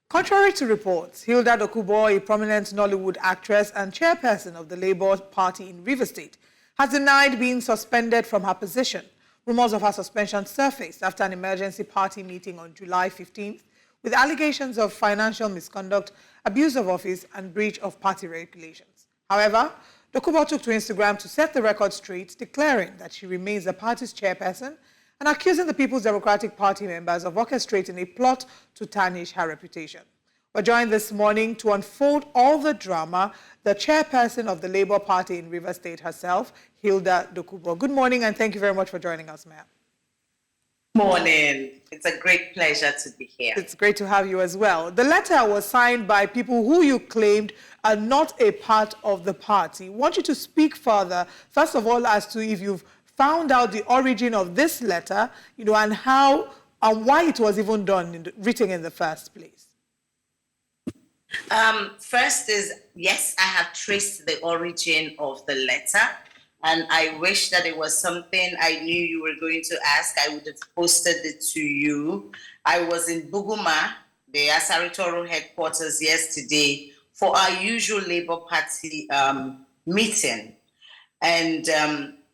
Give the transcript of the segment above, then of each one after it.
Contrary to reports, Hilda Dokubo, a prominent Nollywood actress and chairperson of the Labour Party in Rivers State, has denied being suspended from her position. Rumours of her suspension surfaced after an emergency party meeting on July 15th with allegations of financial misconduct, abuse of office and breach of party regulations. However, Dokubo took to Instagram to set the record straight, declaring that she remains the party's chairperson and accusing the People's Democratic Party members of orchestrating a plot to tarnish her reputation. We're joined this morning to unfold all the drama, the chairperson of the Labour Party in Rivers State herself, Hilda Dokubo. Good morning, and thank you very much for joining us, ma'am. Morning. It's a great pleasure to be here. It's great to have you as well. The letter was signed by people who you claimed are not a part of the party. I want you to speak further, first of all, as to if you've found out the origin of this letter, and how and why it was even written in the first place. First is, yes, I have traced the origin of the letter, and I wish that it was something I knew you were going to ask. I would have posted it to you. I was in Buguma, the Asaritoro headquarters yesterday for our usual Labour Party meeting, and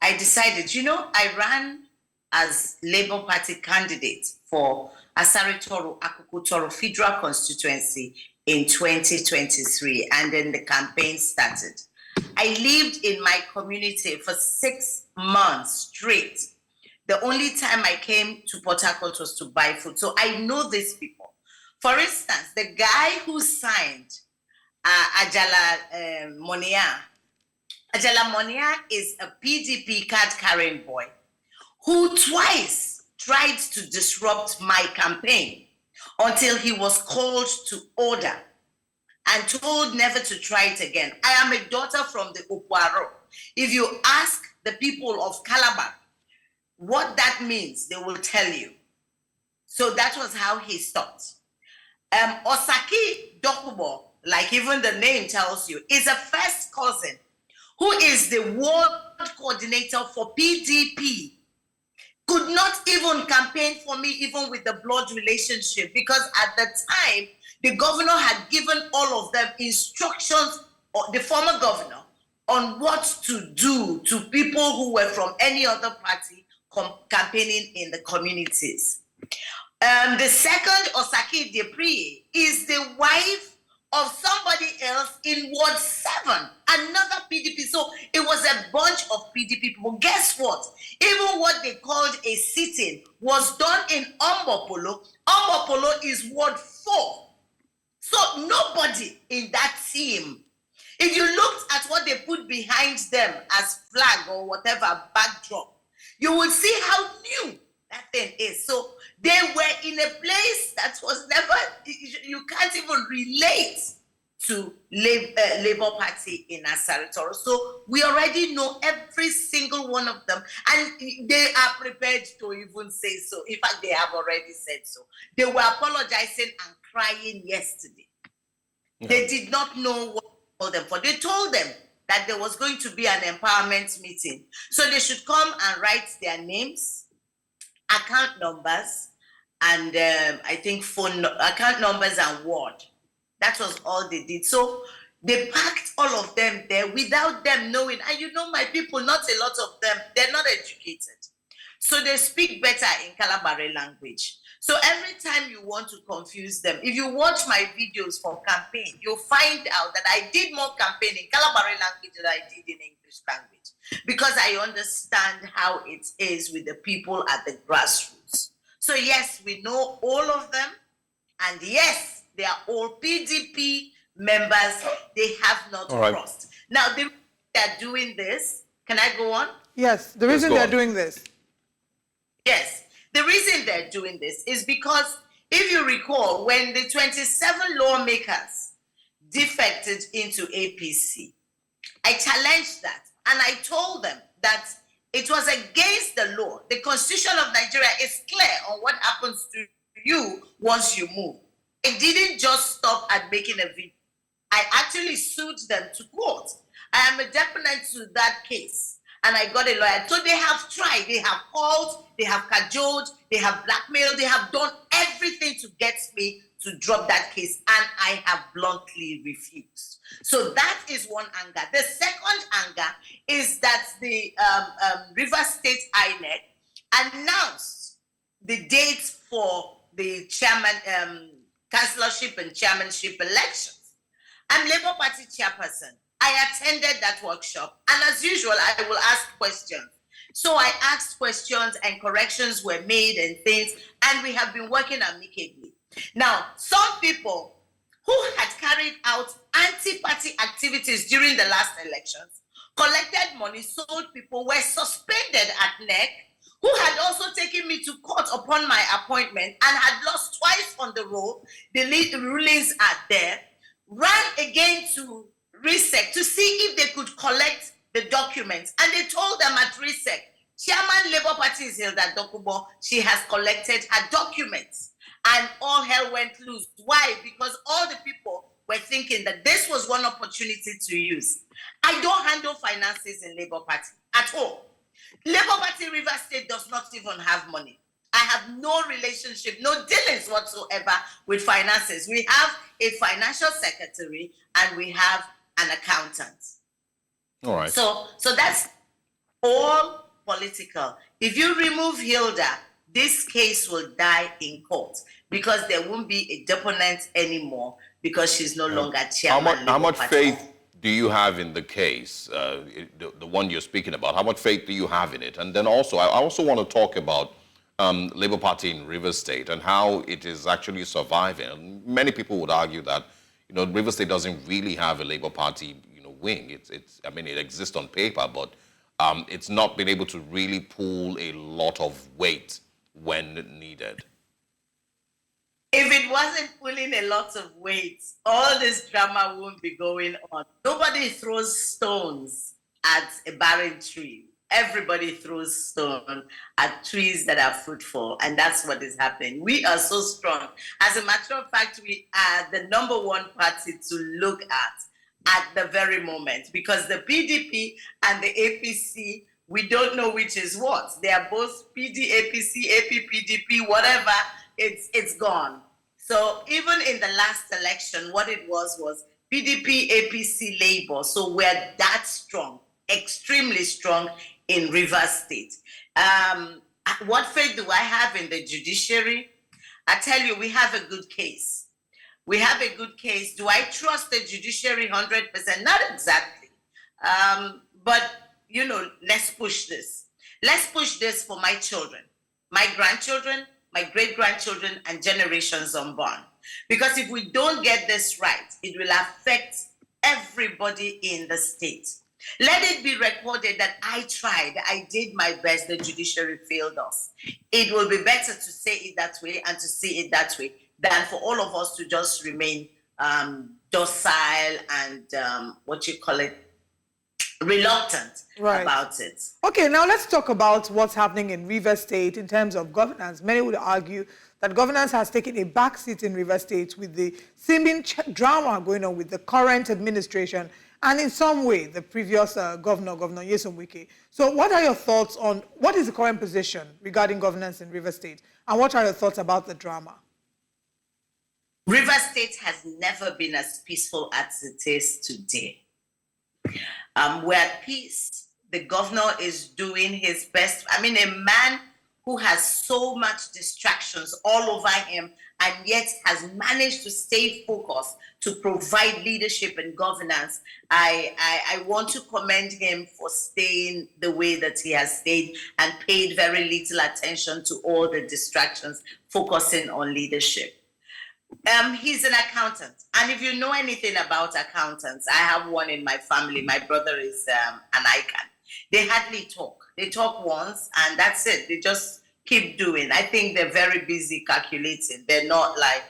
I decided, I ran as Labour Party candidate for Asaritoro Akukutoro Federal Constituency in 2023, and then the campaign started. I lived in my community for 6 months straight. The only time I came to Port Harcourt was to buy food, so I know these people. For instance, the guy who signed Ajala Monia. Ajala Monia is a PDP card-carrying boy who twice tried to disrupt my campaign until he was called to order and told never to try it again. I am a daughter from the Okwaro. If you ask the people of Calabar what that means, they will tell you. So that was how he stopped. Osaki Dokubo, like even the name tells you, is a first cousin who is the ward coordinator for PDP, could not even campaign for me, even with the blood relationship, because at the time, the governor had given all of them instructions, or the former governor, on what to do to people who were from any other party campaigning in the communities. The second, Osaki Depri, is the wife of somebody else in Ward 7, another PDP. So it was a bunch of PDP people. Guess what? Even what they called a sit-in was done in Ombopolo. Ombopolo is Ward 4. So nobody in that team, if you looked at what they put behind them as flag or whatever backdrop, you will see how new that thing is. So they were in a place that was never, you can't even relate to Labour Party in Asaritoro. So we already know every single one of them, and they are prepared to even say so. In fact, they have already said so. They were apologizing and crying yesterday. Yeah. They did not know what to call them for. They told them that there was going to be an empowerment meeting. So they should come and write their names, account numbers, and I think account numbers and ward. That was all they did. So they packed all of them there without them knowing. And my people, not a lot of them, they're not educated. So they speak better in Calabari language. So every time you want to confuse them, if you watch my videos for campaign, you'll find out that I did more campaign in Calabari language than I did in English language, because I understand how it is with the people at the grassroots. So yes, we know all of them, and yes, they are all PDP members. They have not crossed. Now, the reason they're doing this, can I go on? Yes, the reason they're doing this. Yes, the reason they're doing this is because, if you recall, when the 27 lawmakers defected into APC, I challenged that, and I told them that it was against the law. The Constitution of Nigeria is clear on what happens to you once you move. I didn't just stop at making a video. I actually sued them to court. I am a deponent to that case, and I got a lawyer. So they have tried, they have called, they have cajoled, they have blackmailed, they have done everything to get me to drop that case, and I have bluntly refused. So that is one anger. The second anger is that the River State INEC announced the dates for the councillorship and chairmanship elections. I'm Labour Party chairperson. I attended that workshop, and as usual, I will ask questions. So I asked questions, and corrections were made and things, and we have been working amicably. Now, some people who had carried out anti-party activities during the last elections, collected money, sold people, were suspended at NEC, who had also taken me to court upon my appointment and had lost twice on the roll. The rulings are there. Ran again to RISEC to see if they could collect the documents. And they told them at RISEC, Chairman Labour Party is Hilda Dokubo. She has collected her documents. And all hell went loose. Why? Because all the people were thinking that this was one opportunity to use. I don't handle finances in Labour Party at all. Labour Party River State does not even have money. I have no relationship, no dealings whatsoever with finances. We have a financial secretary and we have an accountant. All right. So that's all political. If you remove Hilda, this case will die in court because there won't be a deponent anymore because she's no longer chairman. How much faith do you have in the case, the one you're speaking about? How much faith do you have in it? And then also, I also want to talk about Labour Party in Rivers State and how it is actually surviving. And many people would argue that, Rivers State doesn't really have a Labour Party, wing. I mean, it exists on paper, but it's not been able to really pull a lot of weight when needed. If it wasn't pulling a lot of weight, all this drama won't be going on. Nobody throws stones at a barren tree. Everybody throws stones at trees that are fruitful, and that's what is happening. We are so strong. As a matter of fact, we are the number one party to look at the very moment, because the PDP and the APC, we don't know which is what. They are both PD, APC, AP, PDP, whatever, it's gone. So even in the last election, what it was PDP, APC, Labour. So we're that strong, extremely strong in Rivers State. What faith do I have in the judiciary? I tell you, we have a good case. We have a good case. Do I trust the judiciary 100%? Not exactly. But, let's push this. Let's push this for my children, my grandchildren, my great-grandchildren, and generations unborn. Because if we don't get this right, it will affect everybody in the state. Let it be recorded that I tried, I did my best, the judiciary failed us. It will be better to say it that way and to see it that way than for all of us to just remain docile and reluctant about it. Okay, now let's talk about what's happening in Rivers State in terms of governance. Many would argue that governance has taken a backseat in Rivers State with the seeming drama going on with the current administration and in some way the previous Governor Nyesom Wike. So what are your thoughts on what is the current position regarding governance in Rivers State, and what are your thoughts about the drama? Rivers State has never been as peaceful as it is today. We're at peace. The governor is doing his best. I mean, a man who has so much distractions all over him and yet has managed to stay focused to provide leadership and governance. I want to commend him for staying the way that he has stayed and paid very little attention to all the distractions, focusing on leadership. He's an accountant. And if you know anything about accountants, I have one in my family. My brother is an icon. They hardly talk. They talk once and that's it. They just keep doing. I think they're very busy calculating. They're not like,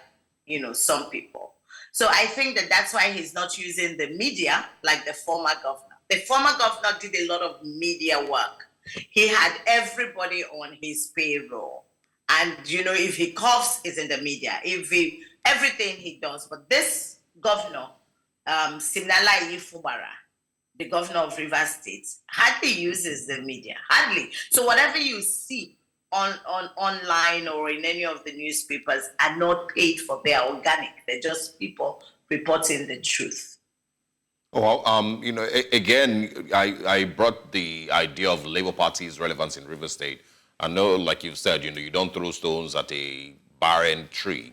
some people. So I think that's why he's not using the media like the former governor. The former governor did a lot of media work. He had everybody on his payroll. And, if he coughs, it's in the media. Everything he does. But this governor, Siminalayi Fubara, the governor of Rivers State, hardly uses the media. Hardly. So whatever you see online or in any of the newspapers are not paid for. They are organic. They're just people reporting the truth. Well, again, I brought the idea of Labour Party's relevance in River State. I know, like you've said, you don't throw stones at a barren tree.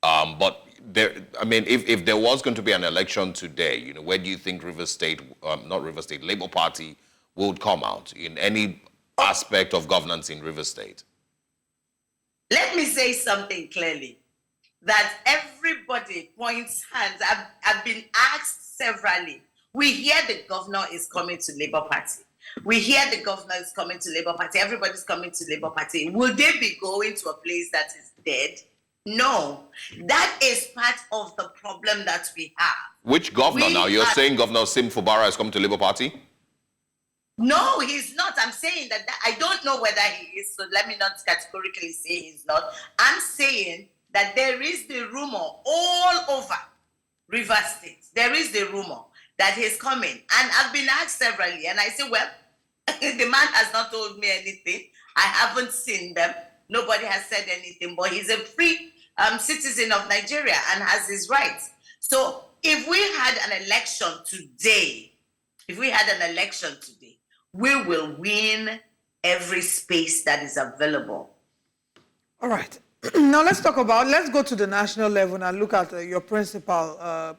But if there was going to be an election today, where do you think Labour Party would come out in any aspect of governance in River State? Let me say something clearly, that everybody points hands. I've been asked severally. We hear the governor is coming to Labour Party. We hear the governor is coming to Labour Party. Everybody's coming to Labour Party. Will they be going to a place that is dead? No. That is part of the problem that we have. Which governor now? You're saying Governor Sim Fubara has come to Labour Party? No, he's not. I'm saying that I don't know whether he is, so let me not categorically say he's not. I'm saying that there is the rumor all over River State. There is the rumor that he's coming. And I've been asked severally, and I say, well, the man has not told me anything. I haven't seen them. Nobody has said anything, but he's a free citizen of Nigeria and has his rights. So if we had an election today, we will win every space that is available. All right. Now let's go to the national level and look at your principal,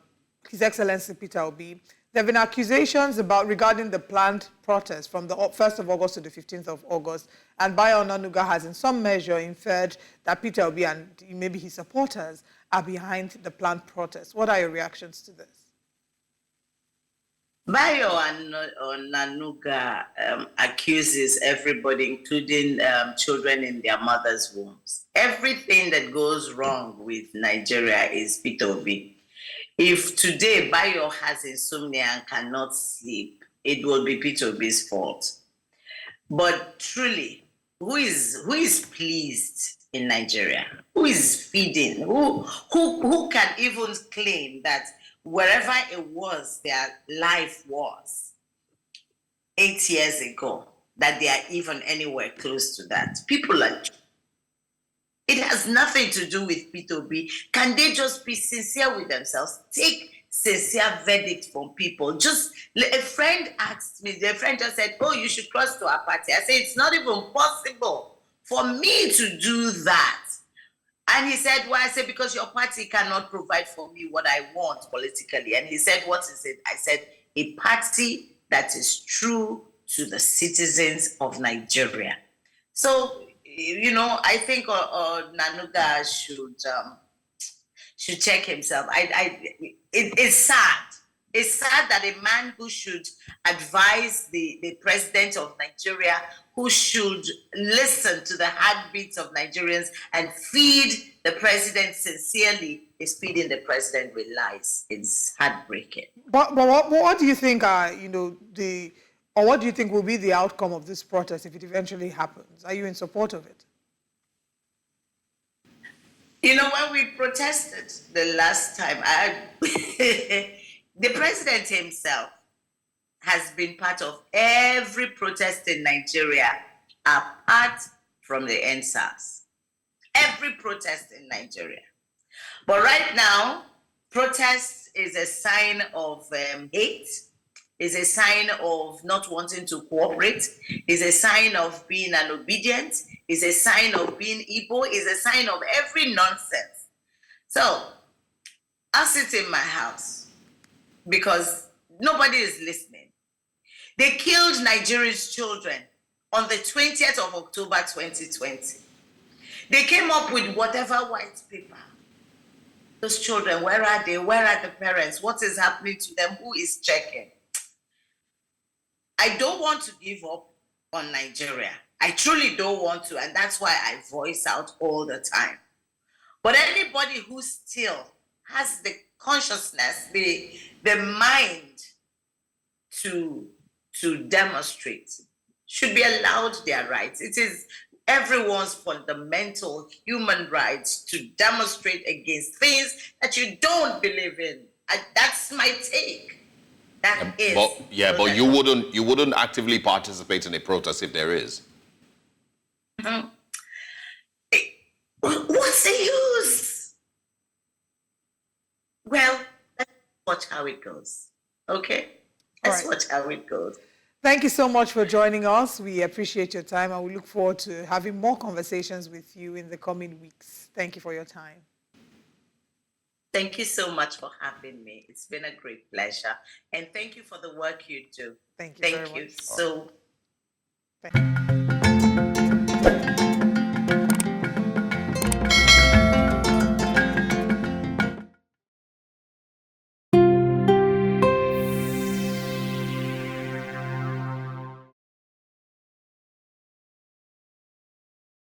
His Excellency Peter Obi. There have been accusations regarding the planned protest from the 1st of August to the 15th of August, and Bayo Onanuga has in some measure inferred that Peter Obi and maybe his supporters are behind the planned protest. What are your reactions to this? Bayo Onanuga accuses everybody, including children in their mother's wombs. Everything that goes wrong with Nigeria is Peter Obi. If today Bayo has insomnia and cannot sleep, it will be Peter Obi's fault. But truly, who is pleased in Nigeria? Who is feeding? Who can even claim that wherever it was their life was 8 years ago, that they are even anywhere close to that? People are. It has nothing to do with P2B. Can they just be sincere with themselves? Take sincere verdict from people. Just a friend asked me, the friend just said, oh, you should cross to our party. I said, it's not even possible for me to do that. And he said, well, I said, because your party cannot provide for me what I want politically. And he said, what is it? I said, a party that is true to the citizens of Nigeria. So, I think Nanuga should check himself. It's sad. It's sad that a man who should advise the president of Nigeria, who should listen to the heartbeats of Nigerians and feed the president sincerely, is feeding the president with lies. It's heartbreaking. But what do you think are, what do you think will be the outcome of this protest if it eventually happens? Are you in support of it? When we protested the last time, the president himself has been part of every protest in Nigeria apart from the NSAS. Every protest in Nigeria. But right now, protest is a sign of hate, is a sign of not wanting to cooperate, is a sign of being an obedient, is a sign of being Igbo, is a sign of every nonsense. So, I'll sit in my house because nobody is listening. They killed Nigeria's children on the 20th of October 2020. They came up with whatever white paper. Those children, where are they? Where are the parents? What is happening to them? Who is checking? I don't want to give up on Nigeria. I truly don't want to, and that's why I voice out all the time. But anybody who still has the consciousness, the mind to demonstrate should be allowed their rights. It is everyone's fundamental human rights to demonstrate against things that you don't believe in. That's my take. But you wouldn't actively participate in a protest if there is. Mm-hmm. What's the use? Well, let's watch how it goes. Okay? Let's watch how it goes. Thank you so much for joining us. We appreciate your time and we look forward to having more conversations with you in the coming weeks. Thank you for your time. Thank you so much for having me. It's been a great pleasure. And thank you for the work you do. Thank you Thank very you much. so Thank you.